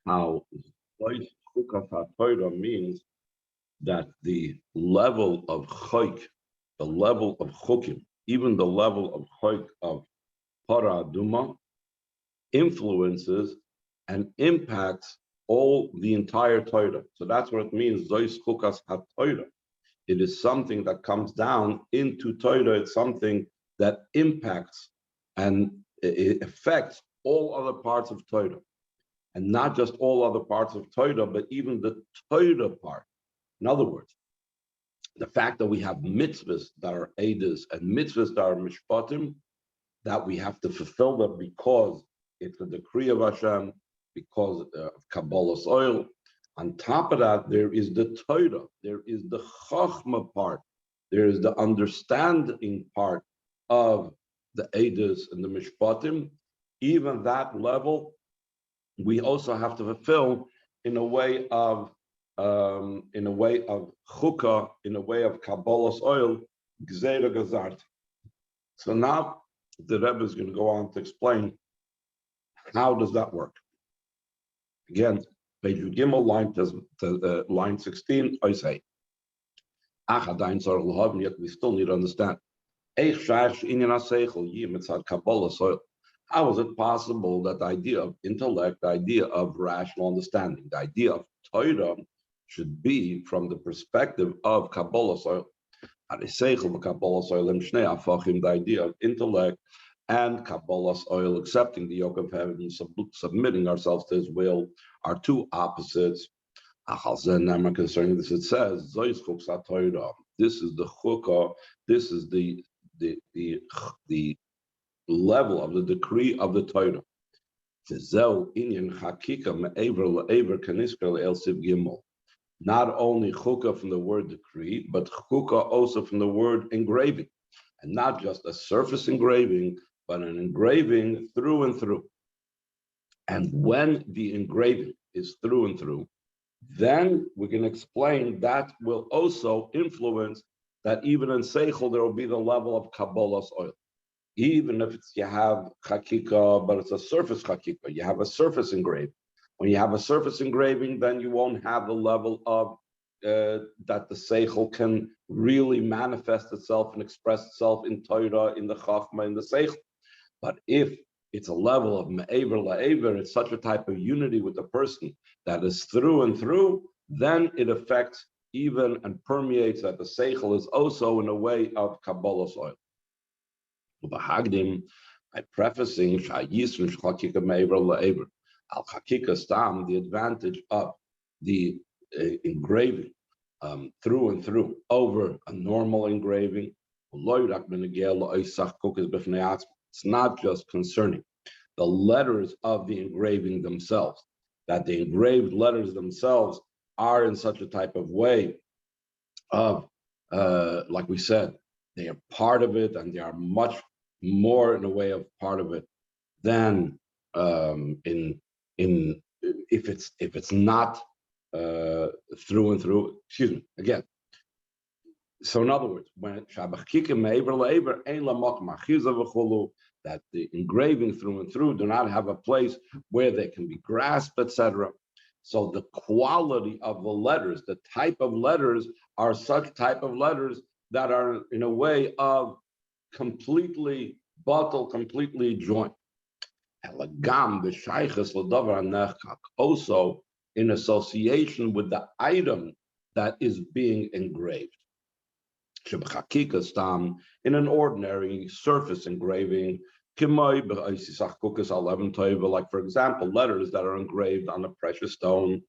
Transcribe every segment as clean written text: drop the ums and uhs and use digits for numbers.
how Chukat HaTorah means that the level of chok, the level of chukim, even the level of chok of para aduma, influences and impacts all the entire Torah. So that's what it means. Zois chukas HaTorah. It is something that comes down into Torah. It's something that impacts and it affects all other parts of Torah. And not just all other parts of Torah, but even the Torah part. In other words, the fact that we have mitzvahs that are edus and mitzvahs that are mishpatim, that we have to fulfill them because it's a decree of Hashem, because of Kabbalah's oil. On top of that, there is the Torah, there is the Chachma part, there is the understanding part of the edus and the mishpatim. Even that level, we also have to fulfill in a way of chukah, in a way of Kabbalah's oil, gzeira gazart. So now the Rebbe is going to go on to explain how does that work. Again, page Gimel, line 16, I say, yet we still need to understand. How is it possible that the idea of intellect, the idea of rational understanding, the idea of Torah should be from the perspective of Kabbalah soil? The idea of intellect and Kabbalah's oil, accepting the yoke of heaven, submitting ourselves to his will, are two opposites. Concerning this, it says, this is the chukah, this is the level of the decree of the Torah. Not only chukah from the word decree, but chukah also from the word engraving. And not just a surface engraving, but an engraving through and through. And when the engraving is through and through, then we can explain that will also influence that even in Seichel, there will be the level of Kabbalah's oil. Even if you have chakika, but it's a surface chakika, you have a surface engraving. When you have a surface engraving, then you won't have the level of that the Seichel can really manifest itself and express itself in Torah, in the Chachma, in the Seichel. But if it's a level of me'ever la'ever, it's such a type of unity with the person that is through and through, then it affects even and permeates that the Seichel is also in a way of Kabbalah's oil. By prefacing Shayisr Chakika me'ever la'ever, al Chakika stam, the advantage of the engraving through and through over a normal engraving. It's not just concerning the letters of the engraving themselves, that the engraved letters themselves are in such a type of way of, like we said, they are part of it, and they are much more in a way of part of it than if it's not through and through. Excuse me. Again. So in other words, when that the engraving through and through do not have a place where they can be grasped, etc. So the quality of the letters, the type of letters, are such type of letters that are in a way of completely bottled, completely joined. Also in association with the item that is being engraved. In an ordinary surface engraving, like for example, letters that are engraved on a precious stone.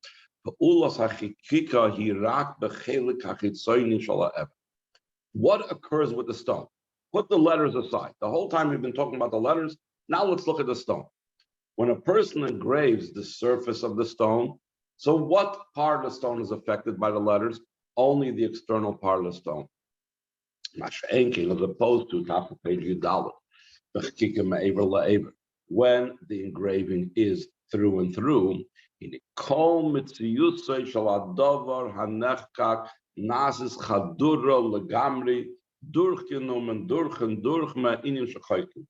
What occurs with the stone? Put the letters aside. The whole time we've been talking about the letters. Now let's look at the stone. When a person engraves the surface of the stone, so what part of the stone is affected by the letters? Only the external part of the stone. As opposed to top of page Yudalit, when the engraving is through and through, in kol mitziyusay shaladovar hanechkak nasis chadura legamri durchgenommen durch und durch ma'inin shachaykim.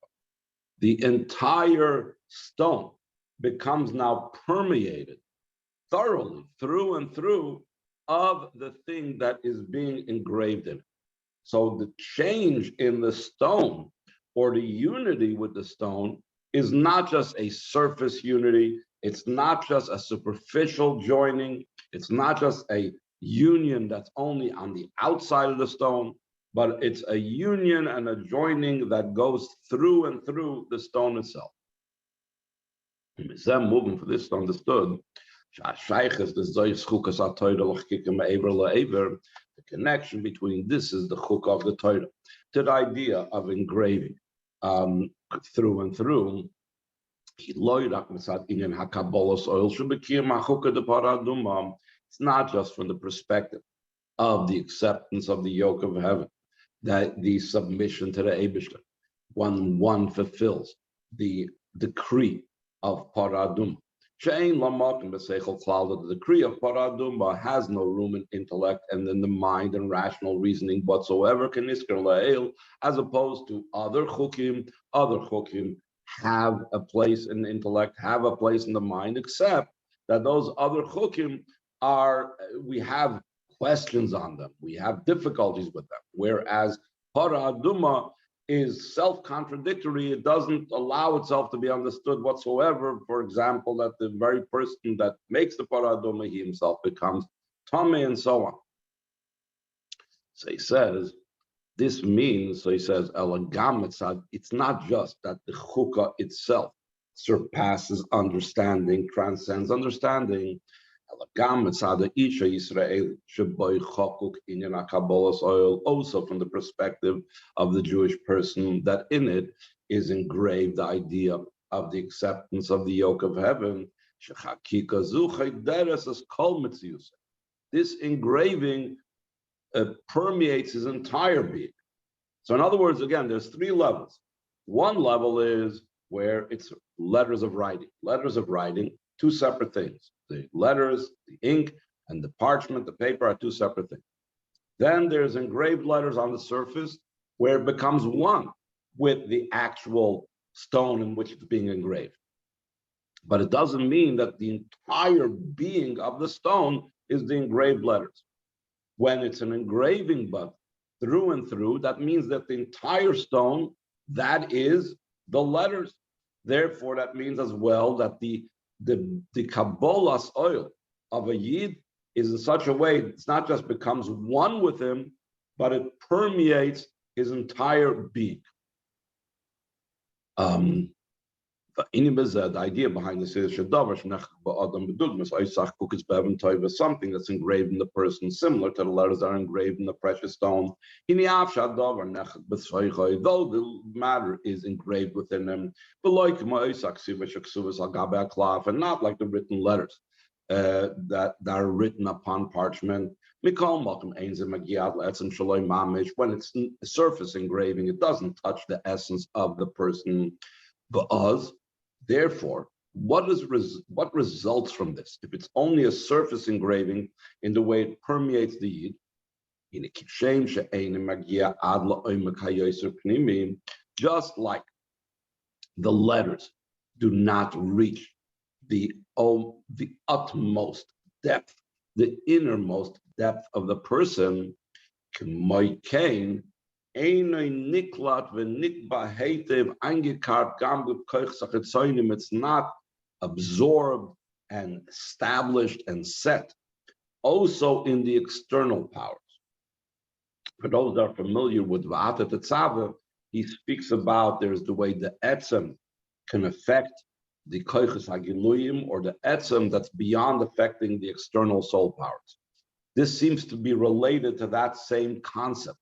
The entire stone becomes now permeated thoroughly, through and through, of the thing that is being engraved in it. So the change in the stone or the unity with the stone is not just a surface unity. It's not just a superficial joining. It's not just a union that's only on the outside of the stone, but it's a union and a joining that goes through and through the stone itself. Moving for this to understood, the connection between this is the chuk of the Torah to the idea of engraving through and through. It's not just from the perspective of the acceptance of the yoke of heaven, that the submission to the Eibishter, one fulfills the decree of paradum. The decree of paradum has no room in intellect and in the mind and rational reasoning whatsoever, as opposed to other chukim. Other chukim have a place in intellect, have a place in the mind, except that those other chukim we have questions on them, we have difficulties with them, whereas paraduma is self-contradictory. It doesn't allow itself to be understood whatsoever. For example, that the very person that makes the paraduma, he himself becomes tamei, and so on. So he says, this means, so he says, it's not just that the chukah itself surpasses understanding, transcends understanding. Also from the perspective of the Jewish person, that in it is engraved the idea of the acceptance of the yoke of heaven. This engraving permeates his entire being. So in other words, again, there's three levels. One level is where it's letters of writing. Letters of writing, two separate things. The letters, the ink, and the parchment, the paper are two separate things. Then there's engraved letters on the surface where it becomes one with the actual stone in which it's being engraved. But it doesn't mean that the entire being of the stone is the engraved letters. When it's an engraving, but through and through, that means that the entire stone, that is the letters. Therefore, that means as well that the Kabbalah's oil of a Yid is in such a way, it's not just becomes one with him, but it permeates his entire being. The idea behind this is something that's engraved in the person, similar to the letters that are engraved in the precious stone. Though the matter is engraved within them, and not like the written letters that are written upon parchment. When it's surface engraving, it doesn't touch the essence of the person. Therefore, what results from this? If it's only a surface engraving in the way it permeates the Yid, just like the letters do not reach the utmost depth, the innermost depth of the person, it's not absorbed and established and set also in the external powers. For those that are familiar with Va'ata Tetzaveh, he speaks about there's the way the etzem can affect the koiches hagiluyim, or the etzem that's beyond affecting the external soul powers. This seems to be related to that same concept,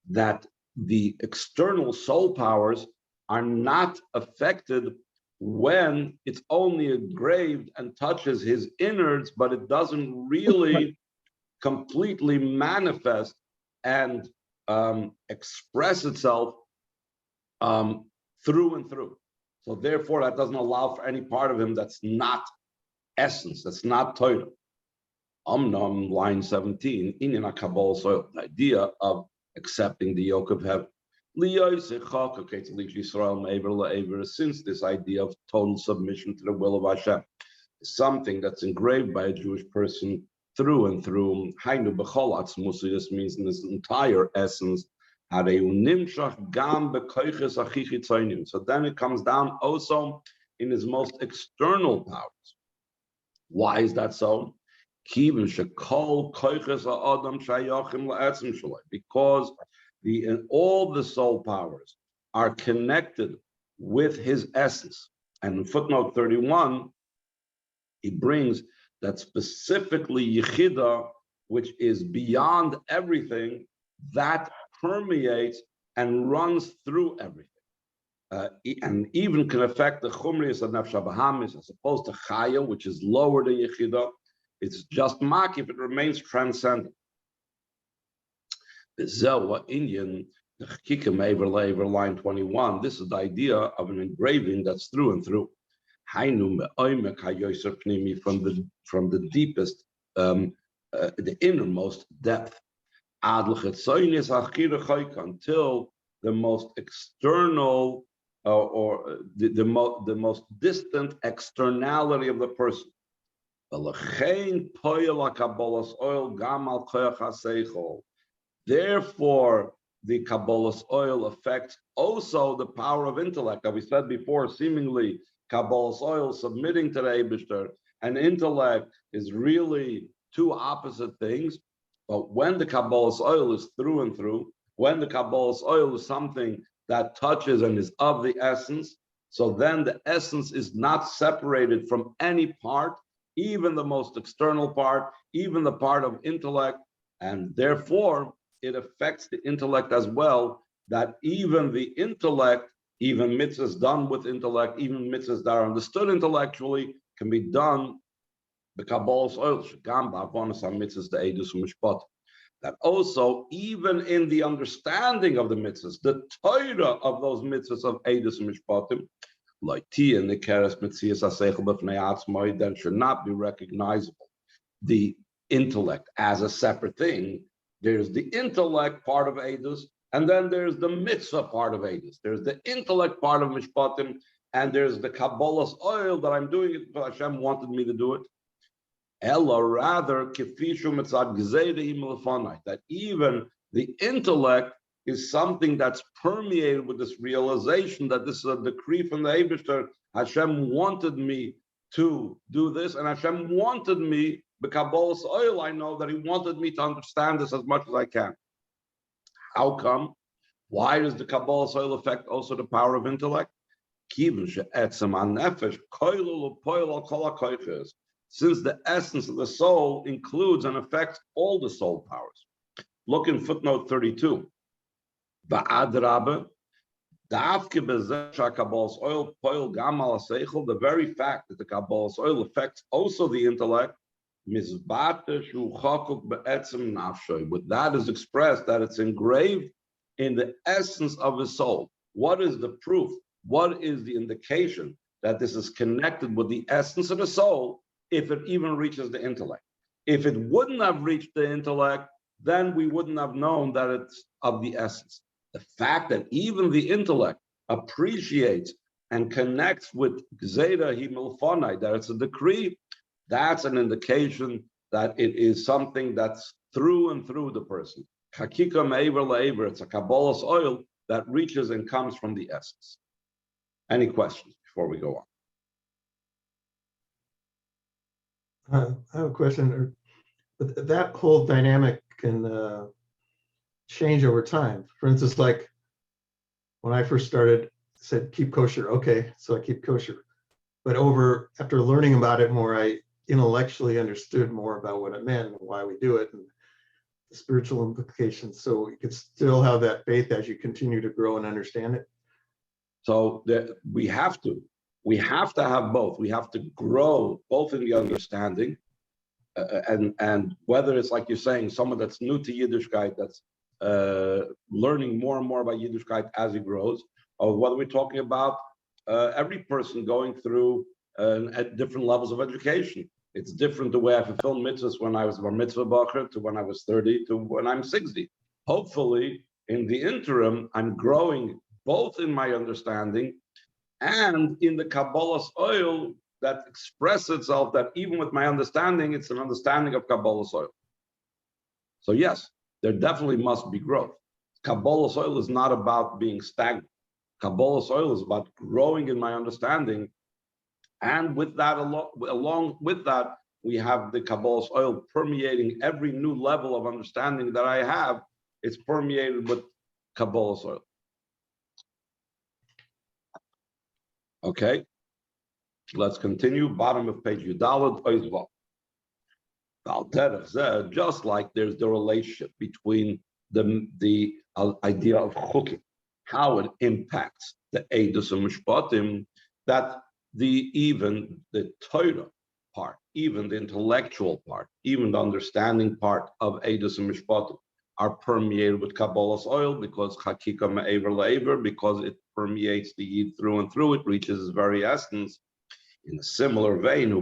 that the external soul powers are not affected when it's only engraved and touches his innards, but it doesn't really completely manifest and express itself through and through. So therefore, that doesn't allow for any part of him that's not essence, that's not Torah. Line 17, in a Kabbalah soil, the idea of accepting the yoke of heaven. Since this idea of total submission to the will of Hashem, is something that's engraved by a Jewish person through and through. Hainu b'chol atzmus, this means in this entire essence. So then it comes down also in his most external powers. Why is that so? Because all the soul powers are connected with his essence. And in footnote 31, he brings that specifically Yechida, which is beyond everything, that permeates and runs through everything. And even can affect the chumrius of nefesh habahamis, as opposed to chaya, which is lower than Yechida. It's just makif, it remains transcendent. The Zelwa Indian, the Chikim Aver line 21, this is the idea of an engraving that's through and through. From the deepest, the innermost depth, until the most external or the most distant externality of the person. Therefore, the Kabbalah's oil affects also the power of intellect. As we said before, seemingly Kabbalah's oil submitting to the Eibishter and intellect is really two opposite things. But when the Kabbalah's oil is through and through, when the Kabbalah's oil is something that touches and is of the essence, so then the essence is not separated from any part, even the most external part, even the part of intellect, and therefore it affects the intellect as well, that even the intellect, even mitzvahs done with intellect, even mitzvahs that are understood intellectually, can be done the Kabbalah's oil, that also, even in the understanding of the mitzvahs, the Torah of those mitzvahs of Eidus and Mishpatim, like Tia and the Keres Mitzias Aseichel B'fnei Atzmai, then should not be recognizable. The intellect as a separate thing. There's the intellect part of Eidus, and then there's the mitzvah part of Eidus. There's the intellect part of Mishpatim, and there's the Kabbalah's oil that I'm doing it because Hashem wanted me to do it. Ella, rather, that even the intellect is something that's permeated with this realization that this is a decree from the Eibishter. Hashem wanted me to do this, and Hashem wanted me, the Kabbalah's oil, I know that he wanted me to understand this as much as I can. How come? Why does the Kabbalah's oil affect also the power of intellect? Since the essence of the soul includes and affects all the soul powers. Look in footnote 32. The very fact that the Kabbalah's oil affects also the intellect, with that is expressed that it's engraved in the essence of his soul. What is the proof? What is the indication that this is connected with the essence of the soul? If it even reaches the intellect. If it wouldn't have reached the intellect, then we wouldn't have known that it's of the essence. The fact that even the intellect appreciates and connects with Gzeda Himilfonai, that it's a decree, that's an indication that it is something that's through and through the person. Hakika me'ever le'ever, it's a Kabbalah's oil that reaches and comes from the essence. Any questions before we go on? I have a question. That whole dynamic can change over time. For instance, like when I first started, said keep kosher. Okay, so I keep kosher. But after learning about it more, I intellectually understood more about what it meant and why we do it and the spiritual implications. So you could still have that faith as you continue to grow and understand it. So we have to have both. We have to grow both in the understanding, and whether it's like you're saying, someone that's new to Yiddishkeit, that's learning more and more about Yiddishkeit as he grows, or whether we're talking about every person going through at different levels of education. It's different the way I fulfill mitzvahs when I was bar mitzvah bacher to when I was 30 to when I'm 60. Hopefully, in the interim, I'm growing both in my understanding and in the Kabbalah's oil that expresses itself that even with my understanding, it's an understanding of Kabbalah soil. So yes, there definitely must be growth. Kabbalah soil is not about being stagnant. Kabbalah soil is about growing in my understanding. And with that, along with that, we have the Kabbalah soil permeating every new level of understanding that I have. It's permeated with Kabbalah soil. Okay, let's continue. Bottom of page Yudalad Oizvav. Just like there's the relationship between the idea of chukim, how it impacts the Eidus and Mishpatim, that even the Torah part, even the intellectual part, even the understanding part of Eidus and Mishpatim are permeated with Kabbalah's oil, because Chakika Me'ever Le'ever, because it permeates the Yid through and through, it reaches its very essence. In a similar vein,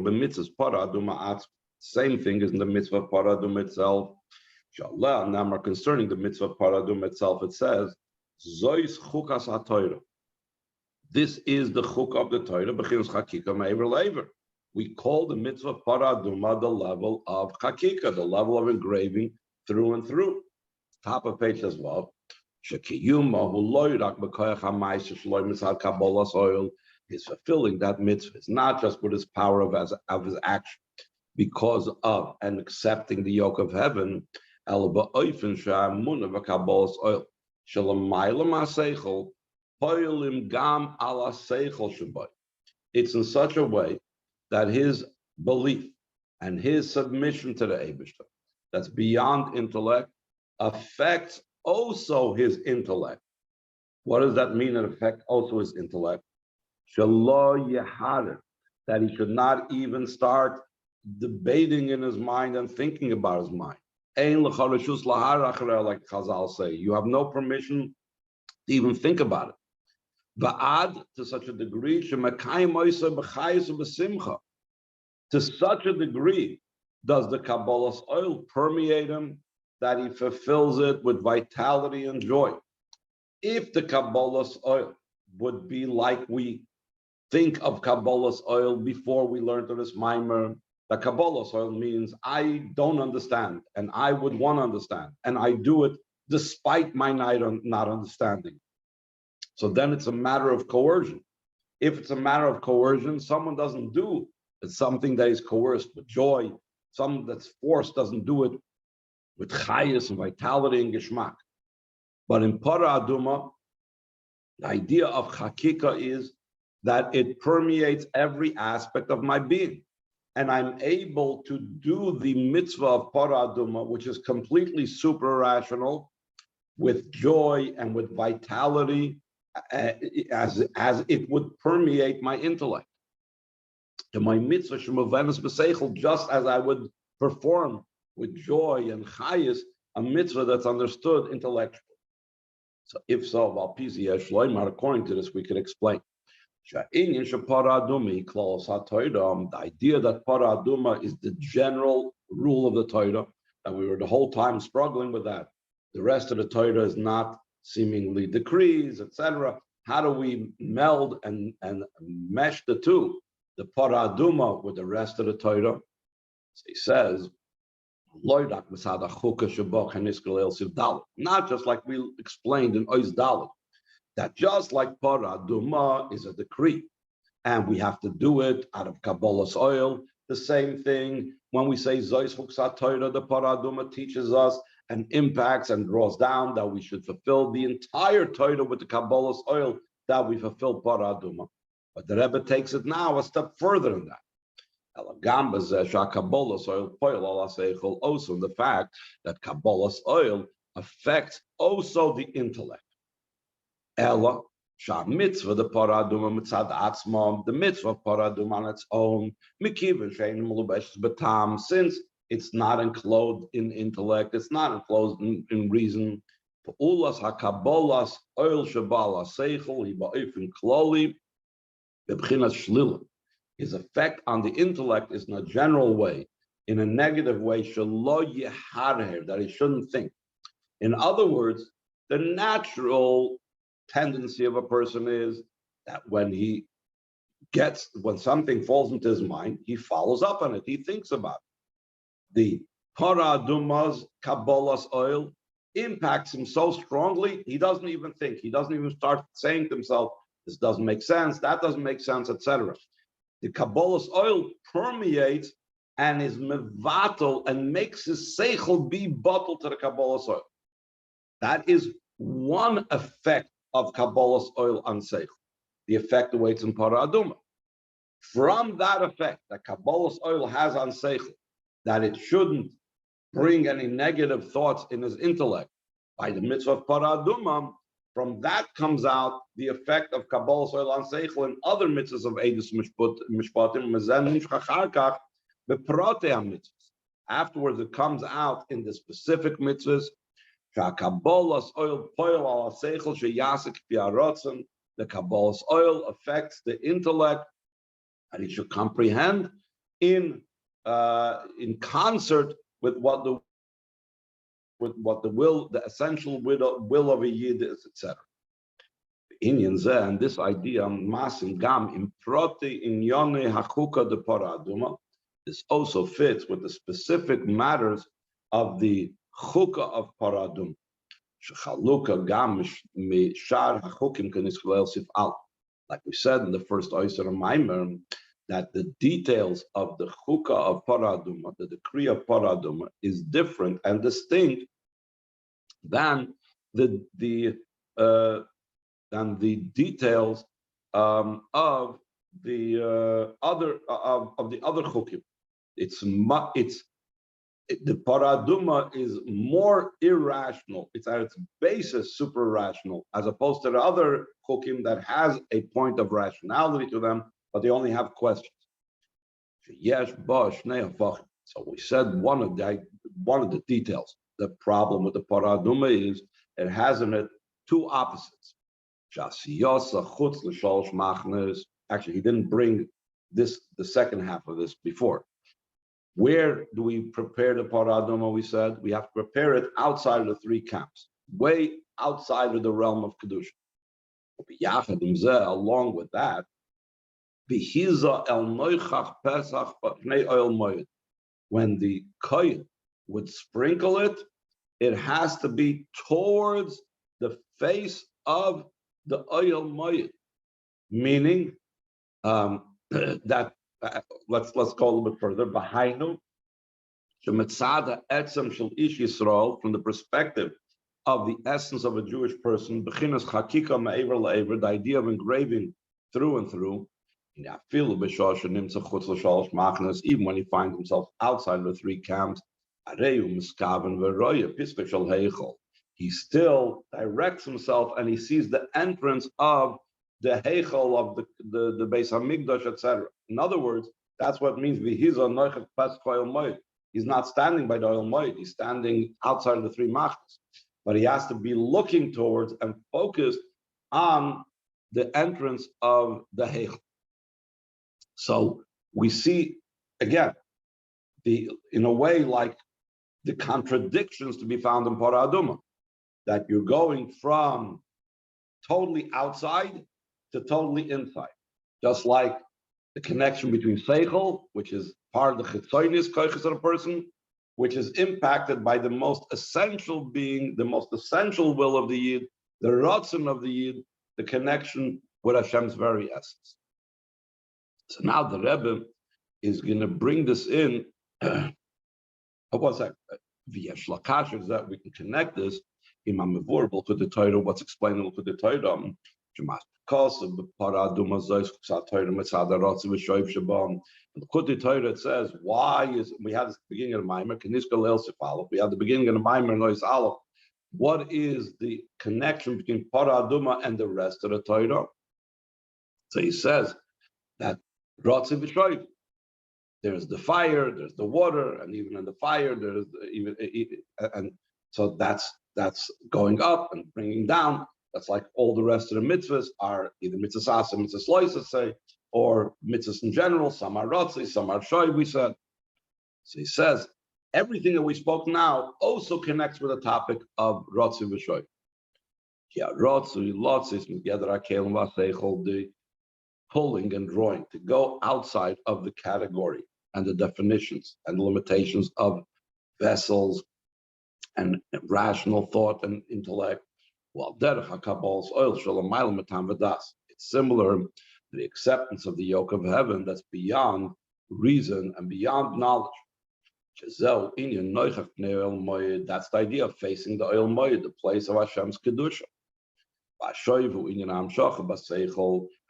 same thing is in the mitzvah paradum itself. Now concerning the mitzvah paradum itself, it says, Zois chukas ha-Torah. This is the chuk of the Torah, b'chinas chakika me'ever le'ever. We call the mitzvah paraduma the level of chakika, the level of engraving through and through. Top of page as well. Is fulfilling that mitzvah. It's not just with his power of his action, because of and accepting the yoke of heaven. It's in such a way that his belief and his submission to the Eibishter, that's beyond intellect, affects also his intellect. What does that mean? It affects also his intellect. That he should not even start debating in his mind and thinking about his mind. Like Chazal say, you have no permission to even think about it. Ba'ad, to such a degree, to such a degree does the Kabbalah's oil permeate him that he fulfills it with vitality and joy. If the Kabbalah's oil would be like we think of Kabbalah's oil before we learned of this mimer, the Kabbalah's oil means I don't understand and I would want to understand, and I do it despite my not understanding. So then it's a matter of coercion. If it's a matter of coercion, someone doesn't do it's something that is coerced with joy. Someone that's forced doesn't do it with chayas and vitality and geschmack. But in Para Aduma, the idea of chakika is that it permeates every aspect of my being. And I'm able to do the mitzvah of Para Aduma, which is completely super rational, with joy and with vitality, as it would permeate my intellect. To my mitzvah, just as I would perform with joy and chayas a mitzvah that's understood intellectually. So if so, according to this, we could explain. The idea that Para Aduma is the general rule of the Torah, and we were the whole time struggling with that. The rest of the Torah is not seemingly decrees, etc. How do we meld and mesh the two, the Para Aduma with the rest of the Torah? So he says, not just like we explained in Ois Dalet, that just like Para Aduma is a decree, and we have to do it out of Kabbalah's oil, the same thing when we say Zois Chuksa Torah, the Para Aduma teaches us and impacts and draws down that we should fulfill the entire Torah with the Kabbalah's oil, that we fulfill Para Aduma. But the Rebbe takes it now a step further than that. Also the fact that Kabbalah's oil affects also the intellect. Ella, mitzvah, the Para Aduma mitzad atzma, the mitzvah of Para Aduma on its own, since it's not enclosed in intellect, it's not enclosed in reason. HaKabbalah's oil shabala seichel, kloli, bebchinas shlila. His effect on the intellect is in a general way, in a negative way, that he shouldn't think. In other words, the natural tendency of a person is that when he gets, when something falls into his mind, he follows up on it. He thinks about it. The Paraduma's Kabbalah's oil impacts him so strongly, he doesn't even think. He doesn't even start saying to himself, this doesn't make sense, that doesn't make sense, etc. The Kabbalah's oil permeates and is mevatel and makes his seichel be bottled to the Kabbalah's oil. That is one effect of Kabbalah's oil on seichel. The effect awaits in Paraduma. From that effect that Kabbalah's oil has on seichel, that it shouldn't bring any negative thoughts in his intellect by the mitzvah of Paraduma, from that comes out the effect of Kabbalah's oil on seichel and other mitzvahs of Eidus Mishpatim, Mezen Nimshchacharkach, Beprotea mitzvahs. Afterwards, it comes out in the specific mitzvahs. Kabbalah's oil poil al seichel sheyasik piarotzen. The Kabbalah's oil affects the intellect, and he should comprehend in concert with what the will, the essential will of a yid is, etc. And this idea, masim gam improti in yone hachuka de paraduma, this also fits with the specific matters of the chukah of paradum. Like we said in the first Oyster Maimer, that the details of the chukah of paraduma, the decree of paraduma, is different and distinct than the details of the other chukim. The paraduma is more irrational. It's at its basis super rational, as opposed to the other chukim that has a point of rationality to them, but they only have questions. So we said one of the details. The problem with the paraduma is it has in it two opposites. Actually, he didn't bring this, the second half of this before. Where do we prepare the paraduma? We said we have to prepare it outside of the three camps, way outside of the realm of kedusha. Along with that, when the kohen would sprinkle it, it has to be towards the face of the oil moed, meaning that let's go a little bit further. Behind from the perspective of the essence of a Jewish person, the idea of engraving through and through. Even when he finds himself outside of the three camps, he still directs himself and he sees the entrance of the heichel of the Beis Hamikdash, etc. In other words, that's what it means. He's not standing by the oil moed, he's standing outside of the three machnas. But he has to be looking towards and focused on the entrance of the heichel. So we see, again, in a way, like the contradictions to be found in Paraduma, that you're going from totally outside to totally inside. Just like the connection between seichel, which is part of the chitzonis koiches of a person, which is impacted by the most essential being, the most essential will of the yid, the ratzon of the yid, the connection with Hashem's very essence. So now the Rebbe is going to bring this in. What's that? Via shlakashers that we can connect this. Imam Mevor to the Torah. What's explainable to the Torah? Because of the paraduma zois Torah mitzad ratz v'shoiv shabam. The Chut Torah it says why is we had this at the beginning of the Maimer Keniska Leil Sifalov. We had the beginning of the Maimer Nois Aleph. What is the connection between paraduma and the rest of the Torah? So he says that ratz v'shoiv. There's the fire, there's the water, and even in the fire, there's and so that's going up and bringing down. That's like all the rest of the mitzvahs are either mitzvahs asa, mitzvahs lois, say, or mitzvahs in general. Some are rotzi, some are shoy. We said. So he says everything that we spoke now also connects with the topic of rotzi v'shoy. Yeah, rotzi, lotzis, together akelim v'aseichol. The pulling and drawing, to go outside of the category and the definitions and the limitations of vessels and rational thought and intellect. Well, it's similar to the acceptance of the yoke of heaven that's beyond reason and beyond knowledge. That's the idea of facing the Oil Moed, the place of Hashem's Kedusha.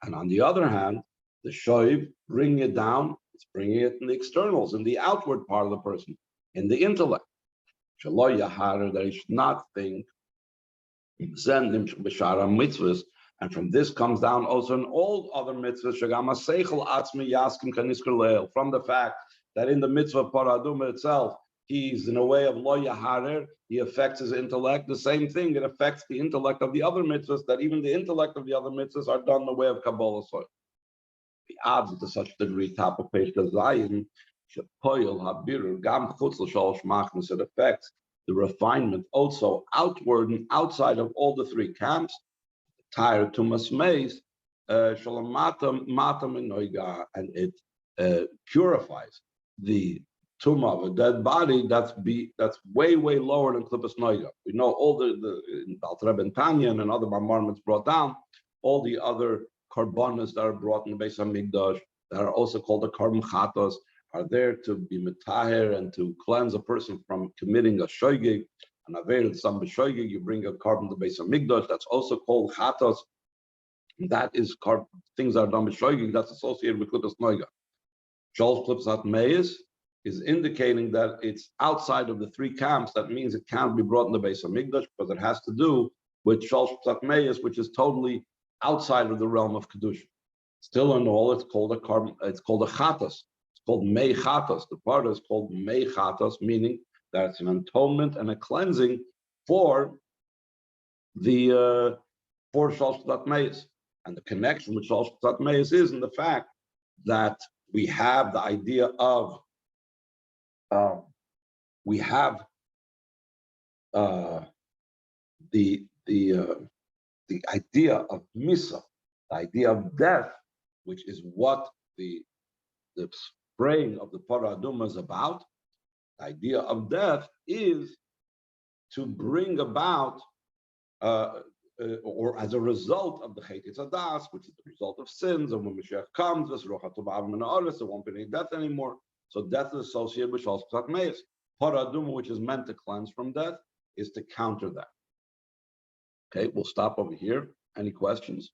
And on the other hand, the Shoiv, bringing it down, it's bringing it in the externals, in the outward part of the person, in the intellect. That he should not think, and from this comes down also in all other mitzvahs, from the fact that in the mitzvah of Paraduma itself, he's in a way of lo yaharer, he affects his intellect. The same thing, it affects the intellect of the other mitzvahs, that even the intellect of the other mitzvahs are done in the way of Kabbalah soil. He adds to such a degree, top of page Zayin, it affects the refinement also outward and outside of all the three camps. Tired to masmeis, and it purifies the tumah of a dead body that's way lower than klippus noiga. We know all the Alter Rebbe and Tanya and other Marmorments brought down all the other karbonas that are brought in the Beis Hamikdash that are also called the carbon chatos are there to be metaher and to cleanse a person from committing a shoygig. And aver some b'shoygig, you bring a carbon to the Beis Hamikdash, that's also called chatos. That is things that are done b'shoygig, that's associated with klippus noiga. Shalosh klippus meis is indicating that it's outside of the three camps. That means it can't be brought in the Beis Hamikdash because it has to do with shalosh klippus meis, which is totally outside of the realm of kedusha. Still in all, it's called a carbon. It's called a chatos. It's called mei chatos. The part is called mei chatos, meaning that it's an atonement and a cleansing for the for shalosh klippus meis. And the connection with shalosh klippus meis is in the fact that we have the idea of the idea of misa, the idea of death, which is what the spraying of the Parah Adumah is about. The idea of death is to bring about, or as a result of the Chet Hadas, which is the result of sins, and when Mashiach comes, there won't be any death anymore. So death is associated with Shalosh Klippus meis. Parah Adumah, which is meant to cleanse from death, is to counter that. Okay, we'll stop over here. Any questions?